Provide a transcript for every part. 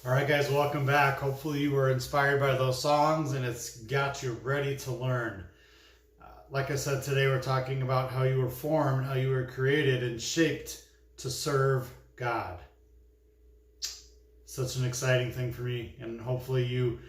All right, guys, welcome back. Hopefully you were inspired by those songs and it's got you ready to learn. Like I said, today we're talking about how you were formed, how you were created and shaped to serve God. Such an exciting thing for me, and hopefully you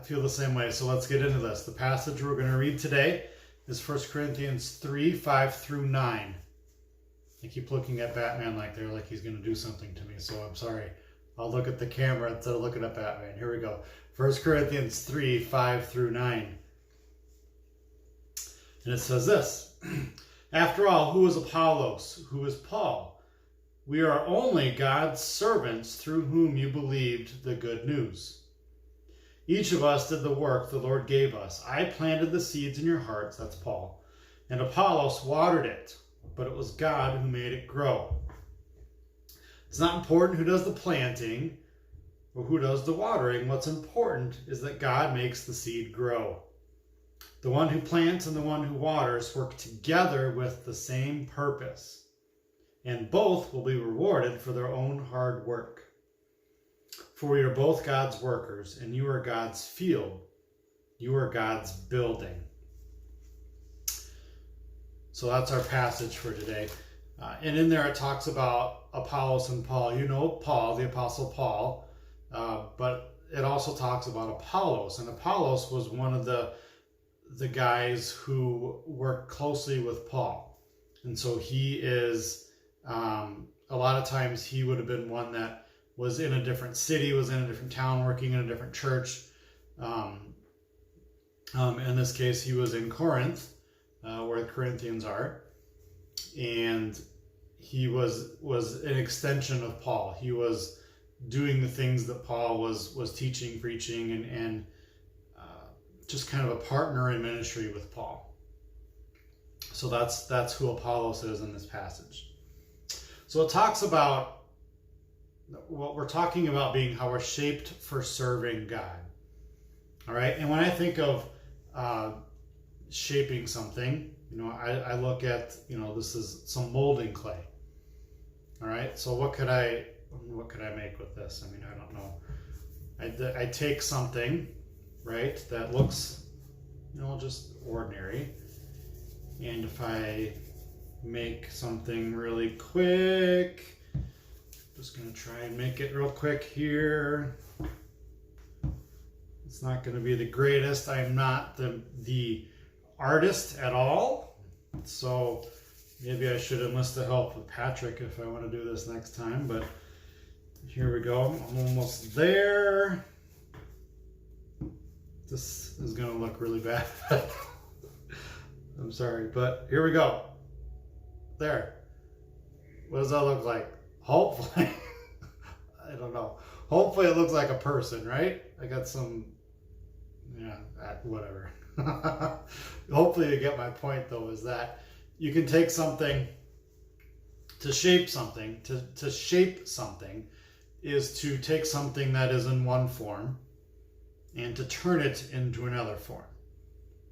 feel the same way. So let's get into this. The passage we're going to read today is 1 Corinthians 3, 5 through 9. I keep looking at Batman like he's going to do something to me, so I'm sorry. I'll look at the camera instead of looking at Batman. Here we go. 1 Corinthians 3, 5 through 9. And it says this: After all, who is Apollos? Who is Paul? We are only God's servants through whom you believed the good news. Each of us did the work the Lord gave us. I planted the seeds in your hearts, that's Paul, and Apollos watered it, but it was God who made it grow. It's not important who does the planting or who does the watering. What's important is that God makes the seed grow. The one who plants and the one who waters work together with the same purpose, and both will be rewarded for their own hard work. For we are both God's workers, and you are God's field. You are God's building. So that's our passage for today. And in there it talks about Apollos and Paul. You know Paul, the Apostle Paul, but it also talks about Apollos. And Apollos was one of the guys who worked closely with Paul. And so he is, a lot of times he would have been one that was in a different city, was in a different town, working in a different church. In this case, he was in Corinth, where the Corinthians are. And he was an extension of Paul. He was doing the things that Paul was teaching, preaching, and just kind of a partner in ministry with Paul. So that's who Apollos is in this passage. So it talks about what we're talking about being how we're shaped for serving God. All right, and when I think of shaping something, I look at, this is some molding clay. All right, so what could I make with this? I mean, I don't know. I take something, right, that looks, just ordinary, and if I make something really quick, just gonna try and make it real quick here. It's not gonna be the greatest. I'm not the artist at all, so maybe I should enlist the help of Patrick if I want to do this next time, but here we go. I'm almost there. This is going to look really bad. I'm sorry, but here we go. There. What does that look like? Hopefully, I don't know. Hopefully it looks like a person, right? I got some, whatever. Hopefully you get my point, though, is that you can take something to shape something. To shape something is to take something that is in one form and to turn it into another form.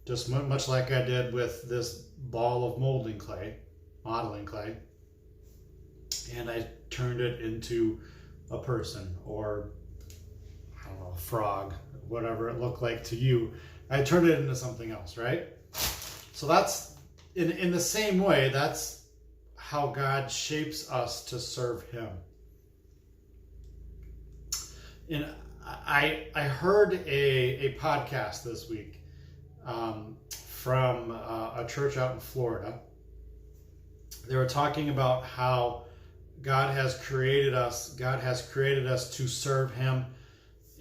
Just much like I did with this ball of modeling clay, and I turned it into a person, or I don't know, a frog, whatever it looked like to you. I turned it into something else, right? So that's, in the same way, that's how God shapes us to serve Him. And I heard a podcast this week from a church out in Florida. They were talking about how God has created us. God has created us to serve Him,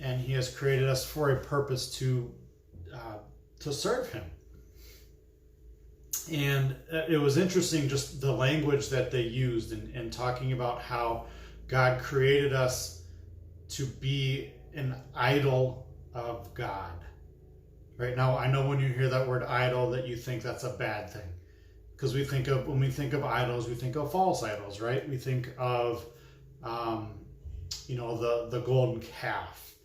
and He has created us for a purpose to serve Him. And it was interesting, just the language that they used in talking about how God created us to be an idol of God. Right now, I know when you hear that word idol that you think that's a bad thing. Because when we think of idols, we think of false idols, right? We think of, the golden calf,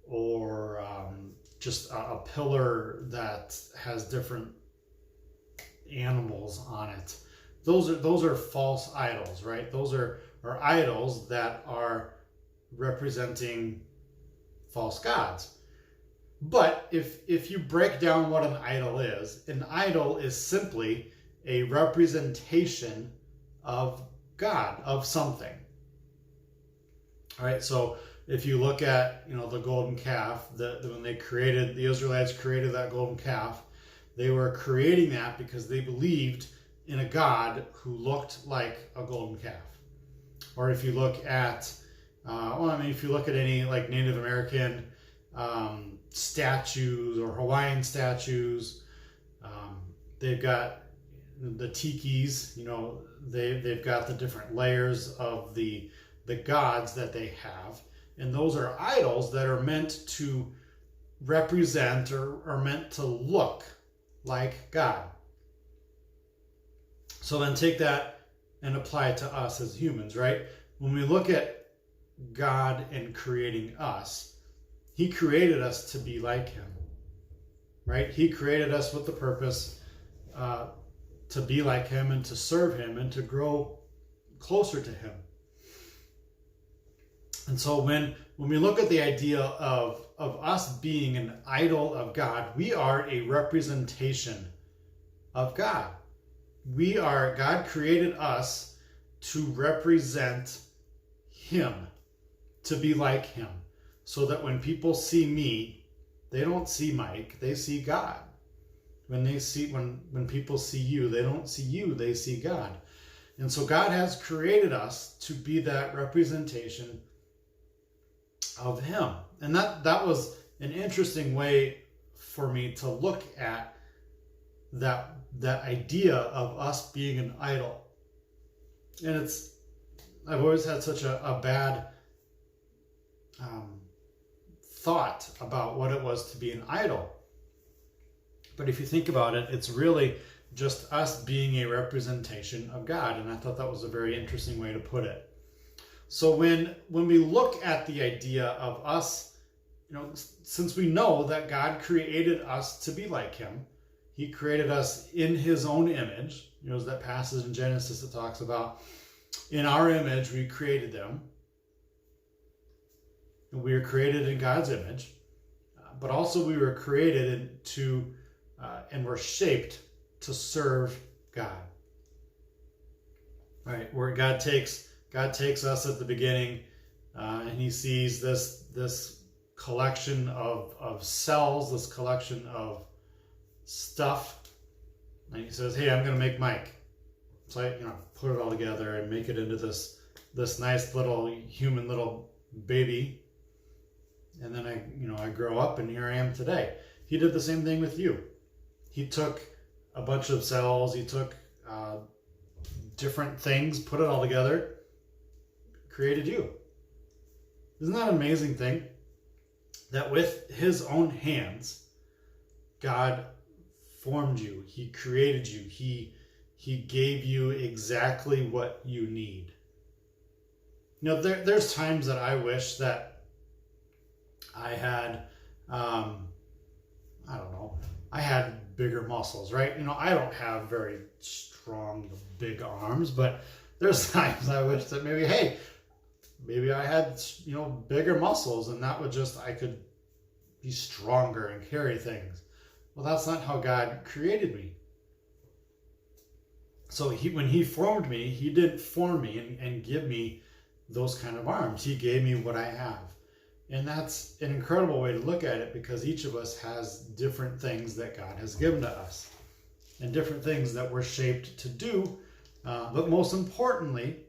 or just a pillar that has different animals on it. Those are false idols, right? Those are idols that are representing false gods. But if you break down what an idol is simply a representation of God, of something. All right, so if you look at, the golden calf, when the Israelites created that golden calf, they were creating that because they believed in a God who looked like a golden calf. Or if you look at, if you look at any like Native American statues or Hawaiian statues, they've got the tikis, they've got the different layers of the gods that they have. And those are idols that are meant to represent or are meant to look like God. So then take that and apply it to us as humans, right? When we look at God and creating us, he created us to be like him, right? He created us with the purpose to be like him and to serve him and to grow closer to him. And so when we look at the idea of us being an idol of God, we are a representation of God. God created us to represent him, to be like him, so that when people see me, they don't see Mike, they see God. When people see you, they don't see you, they see God. And so God has created us to be that representation of him. And that was an interesting way for me to look at that idea of us being an idol. And I've always had such a bad thought about what it was to be an idol. But if you think about it, it's really just us being a representation of God. And I thought that was a very interesting way to put it. So when we look at the idea of us, since we know that God created us to be like him, he created us in his own image. There's that passage in Genesis that talks about, in our image, we created them. We were created in God's image, but also we were created and were shaped to serve God. Right, where God takes us at the beginning, and he sees this collection of cells, this collection of stuff, and he says, "Hey, I'm going to make Mike." So I, put it all together and make it into this nice little human little baby. And then I grow up, and here I am today. He did the same thing with you. He took a bunch of cells, he took different things, put it all together, created you. Isn't that an amazing thing? That with his own hands, God formed you. He created you. He gave you exactly what you need. There's times that I wish that I had, I had bigger muscles, right? I don't have very strong, big arms, but there's times I wish that maybe I had, bigger muscles, and that would I could be stronger and carry things. Well, that's not how God created me. So when he formed me, he didn't form me and give me those kind of arms. He gave me what I have. And that's an incredible way to look at it, because each of us has different things that God has given to us and different things that we're shaped to do. But most importantly,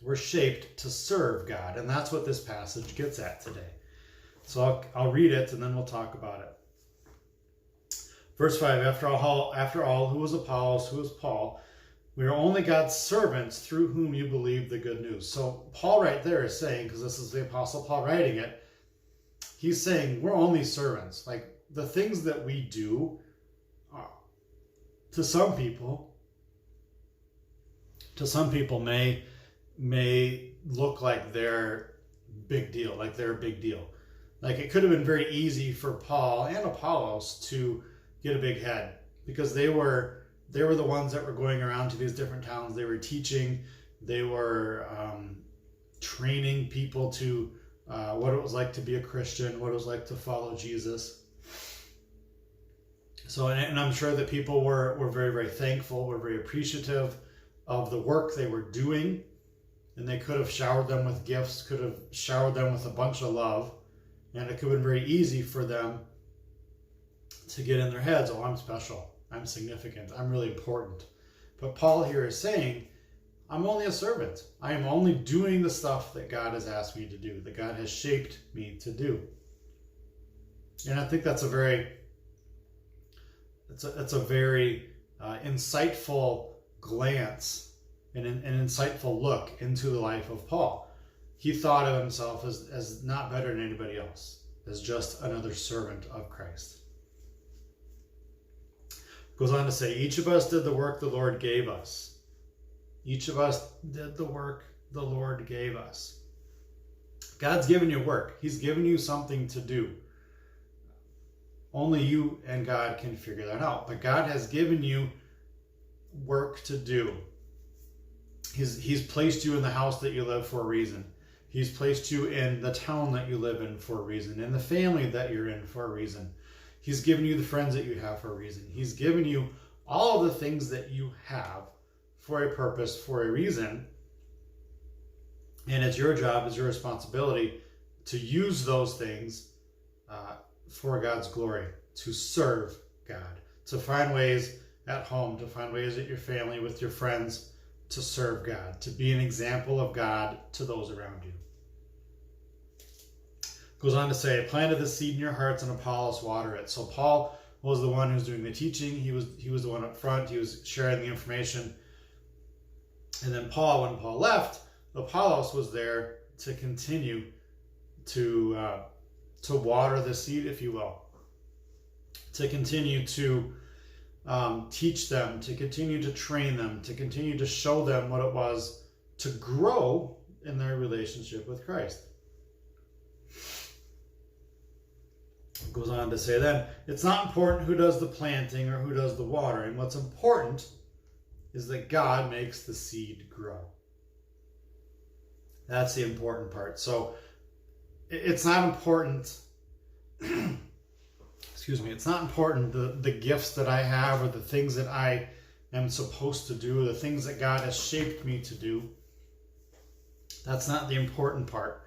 we're shaped to serve God. And that's what this passage gets at today. So I'll read it and then we'll talk about it. Verse 5, after all, who was Apollos, who was Paul? We are only God's servants through whom you believe the good news. So Paul right there is saying, because this is the Apostle Paul writing it, he's saying we're only servants. Like the things that we do, to some people may look like they're big deal, like they're a big deal. Like it could have been very easy for Paul and Apollos to get a big head, because they were the ones that were going around to these different towns. They were teaching. They were training people to what it was like to be a Christian, what it was like to follow Jesus. So, and I'm sure that people were very, very thankful, were very appreciative of the work they were doing. And they could have showered them with gifts, could have showered them with a bunch of love. And it could have been very easy for them to get in their heads, oh, I'm special, I'm significant, I'm really important. But Paul here is saying, I'm only a servant. I am only doing the stuff that God has asked me to do, that God has shaped me to do. And I think that's a very, insightful glance and an insightful look into the life of Paul. He thought of himself as not better than anybody else, as just another servant of Christ. Goes on to say, each of us did the work the Lord gave us. Each of us did the work the Lord gave us. God's given you work. He's given you something to do. Only you and God can figure that out. But God has given you work to do. He's placed you in the house that you live for a reason. He's placed you in the town that you live in for a reason, in the family that you're in for a reason. He's given you the friends that you have for a reason. He's given you all of the things that you have for a purpose, for a reason. And it's your job, it's your responsibility to use those things for God's glory, to serve God, to find ways at home, to find ways at your family, with your friends, to serve God, to be an example of God to those around you. Goes on to say, planted the seed in your hearts and Apollos watered it. So Paul was the one who's doing the teaching. He was the one up front. He was sharing the information. And then Paul, when Paul left, Apollos was there to continue to water the seed, if you will, to continue to teach them, to continue to train them, to continue to show them what it was to grow in their relationship with Christ. It goes on to say then, it's not important who does the planting or who does the watering. What's important is that God makes the seed grow. That's the important part. So it's not important, it's not important the gifts that I have or the things that I am supposed to do, the things that God has shaped me to do. That's not the important part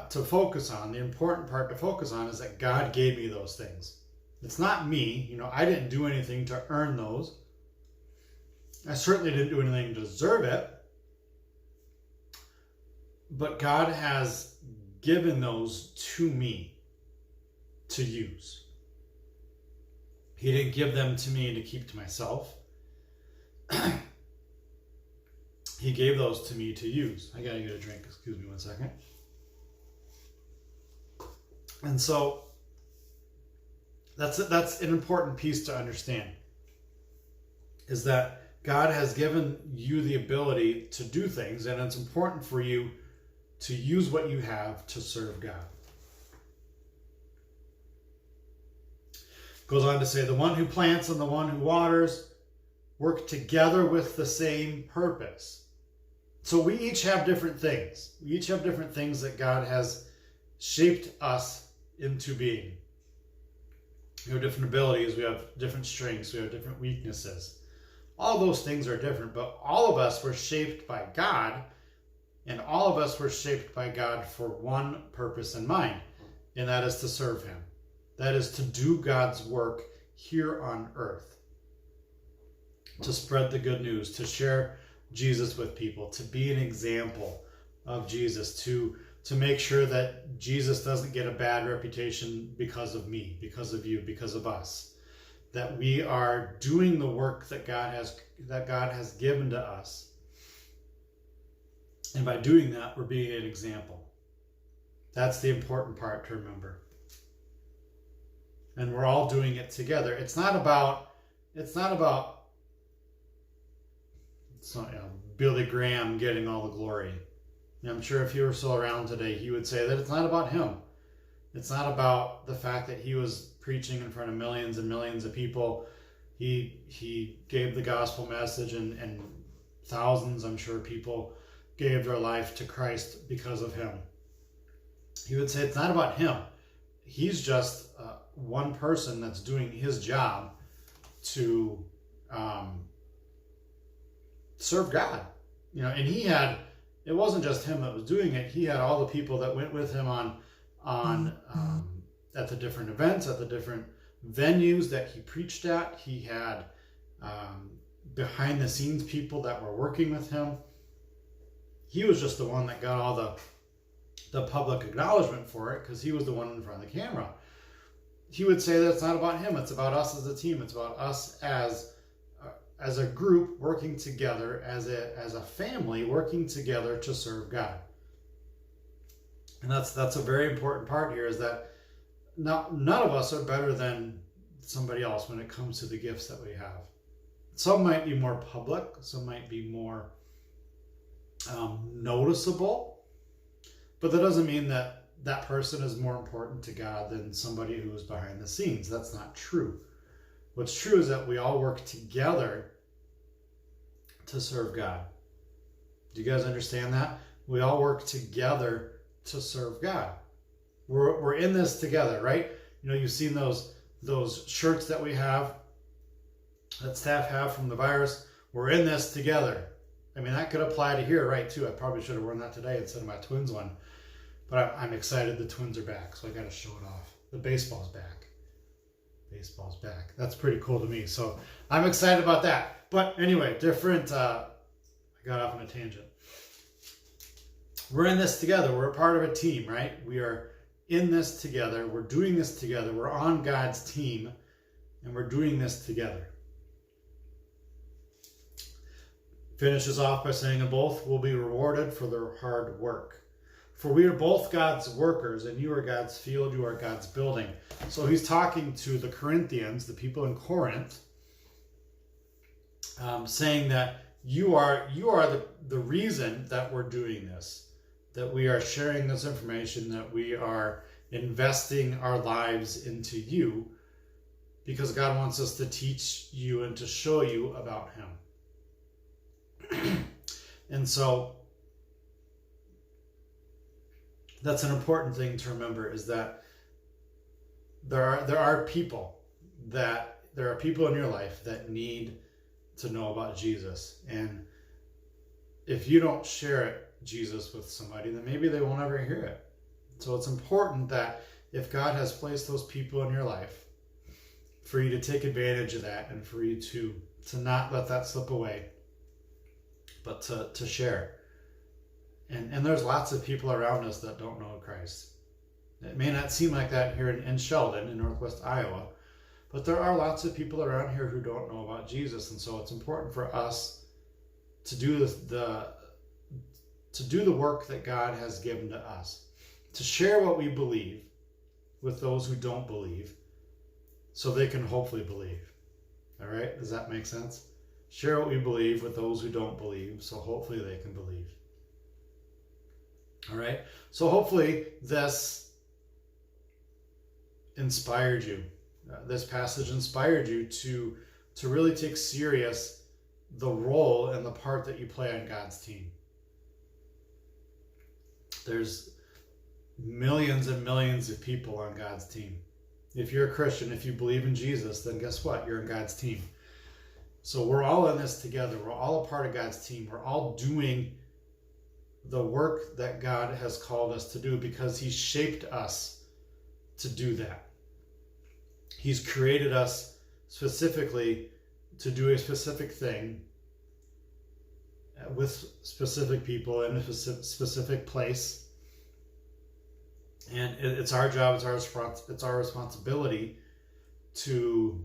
to focus on. The important part to focus on is that God gave me those things. It's not me. I didn't do anything to earn those. I certainly didn't do anything to deserve it. But God has given those to me to use. He didn't give them to me to keep to myself. He gave those to me to use. I gotta get a drink. Excuse me 1 second. And so that's an important piece to understand, is that God has given you the ability to do things, and it's important for you to use what you have to serve God. Goes on to say, the one who plants and the one who waters work together with the same purpose. So we each have different things. We each have different things that God has shaped us into being. We have different abilities, we have different strengths, we have different weaknesses. All those things are different, but all of us were shaped by God, and all of us were shaped by God for one purpose in mind, and that is to serve Him. That is to do God's work here on earth, to spread the good news, to share Jesus with people, to be an example of Jesus, to make sure that Jesus doesn't get a bad reputation because of me, because of you, because of us. That we are doing the work that God has given to us. And by doing that, we're being an example. That's the important part to remember. And we're all doing it together. It's not about Billy Graham getting all the glory. And I'm sure if he were still around today, he would say that it's not about him. It's not about the fact that he was preaching in front of millions and millions of people. He gave the gospel message, and thousands, I'm sure, people gave their life to Christ because of him. He would say it's not about him. He's just one person that's doing his job to serve God. And it wasn't just him that was doing it. He had all the people that went with him on at the different events, at the different venues that he preached at. He had behind the scenes people that were working with him. He was just the one that got all the public acknowledgement for it because he was the one in front of the camera. He would say that it's not about him. It's about us as a team. It's about us as a group working together, as a family working together to serve God. And that's a very important part here, is that none of us are better than somebody else when it comes to the gifts that we have. Some might be more public, some might be more noticeable, but that doesn't mean that person is more important to God than somebody who is behind the scenes. That's not true. What's true is that we all work together to serve God. Do you guys understand that? We all work together to serve God. We're in this together, right? You've seen those shirts that we have, that staff have from the virus. We're in this together. I mean, that could apply to here, right, too. I probably should have worn that today instead of my Twins one. But I'm excited the Twins are back, so I got to show it off. The baseball's back. Baseball's back. That's pretty cool to me. So I'm excited about that. But anyway, I got off on a tangent. We're in this together. We're a part of a team, right? We are in this together. We're doing this together. We're on God's team, and we're doing this together. Finishes off by saying, and both will be rewarded for their hard work. For we are both God's workers, and you are God's field, you are God's building. So he's talking to the Corinthians, the people in Corinth, saying that you are the reason that we're doing this, that we are sharing this information, that we are investing our lives into you, because God wants us to teach you and to show you about him. And so that's an important thing to remember, is that there are people in your life that need to know about Jesus. And if you don't share Jesus with somebody, then maybe they won't ever hear it. So it's important that if God has placed those people in your life, for you to take advantage of that, and for you to not let that slip away, but to share. And there's lots of people around us that don't know Christ. It may not seem like that here in Sheldon, in Northwest Iowa, but there are lots of people around here who don't know about Jesus. And so it's important for us to do the work that God has given to us, to share what we believe with those who don't believe, so they can hopefully believe. All right? Does that make sense? Share what we believe with those who don't believe, so hopefully they can believe. All right? So hopefully this inspired you. This passage inspired you to really take serious the role and the part that you play on God's team. There's millions and millions of people on God's team. If you're a Christian, if you believe in Jesus, then guess what? You're on God's team. So we're all in this together. We're all a part of God's team. We're all doing the work that God has called us to do, because He's shaped us to do that. He's created us specifically to do a specific thing with specific people in a specific place. And it's our job, it's our responsibility to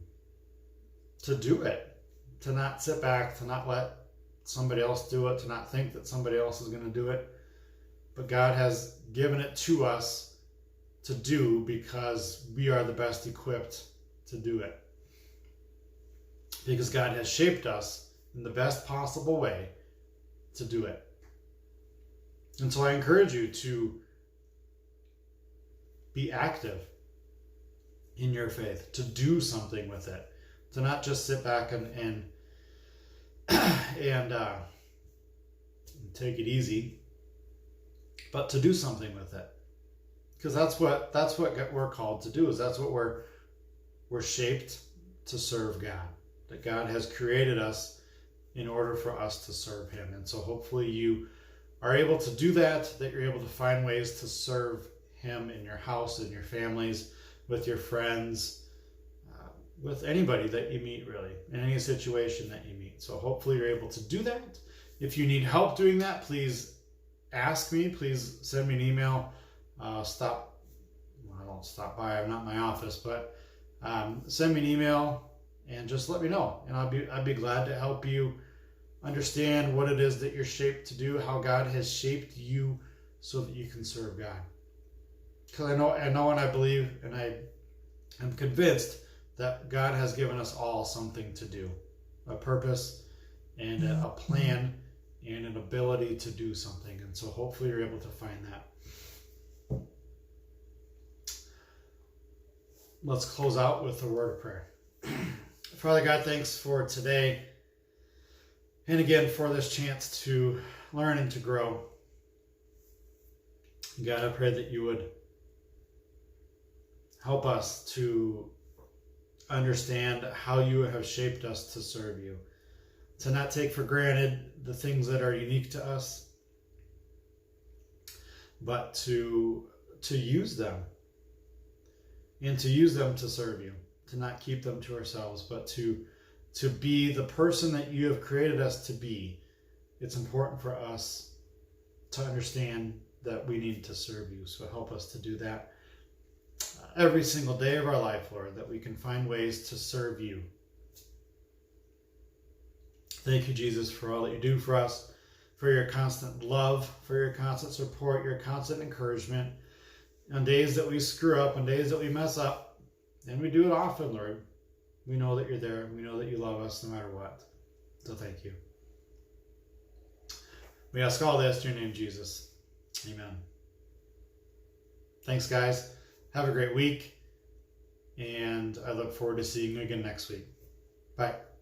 do it, to not sit back, to not let somebody else do it, to not think that somebody else is going to do it. But God has given it to us to do, because we are the best equipped to do it. Because God has shaped us in the best possible way to do it. And so I encourage you to be active in your faith, to do something with it, to not just sit back and take it easy, but to do something with it. Because that's what we're called to do. Is that's what we're shaped to serve God. That God has created us in order for us to serve Him. And so hopefully you are able to do that, that you're able to find ways to serve Him in your house, in your families, with your friends, with anybody that you meet, really, in any situation that you meet. So hopefully you're able to do that. If you need help doing that, please ask me. Please send me an email. I don't stop by. I'm not in my office, but send me an email and just let me know. And I'd be glad to help you understand what it is that you're shaped to do, how God has shaped you so that you can serve God. Because I know and I believe and I am convinced that God has given us all something to do, a purpose and a plan and an ability to do something. And so hopefully you're able to find that. Let's close out with a word of prayer. Father God, thanks for today. And again, for this chance to learn and to grow. God, I pray that you would help us to understand how you have shaped us to serve you, to not take for granted the things that are unique to us, but to use them, and to use them to serve you, to not keep them to ourselves, but to be the person that you have created us to be. It's important for us to understand that we need to serve you. So help us to do that every single day of our life, Lord, that we can find ways to serve you. Thank you, Jesus, for all that you do for us, for your constant love, for your constant support, your constant encouragement. On days that we screw up, on days that we mess up, and we do it often, Lord, we know that you're there. We know that you love us no matter what. So thank you. We ask all this in your name, Jesus. Amen. Thanks, guys. Have a great week, and I look forward to seeing you again next week. Bye.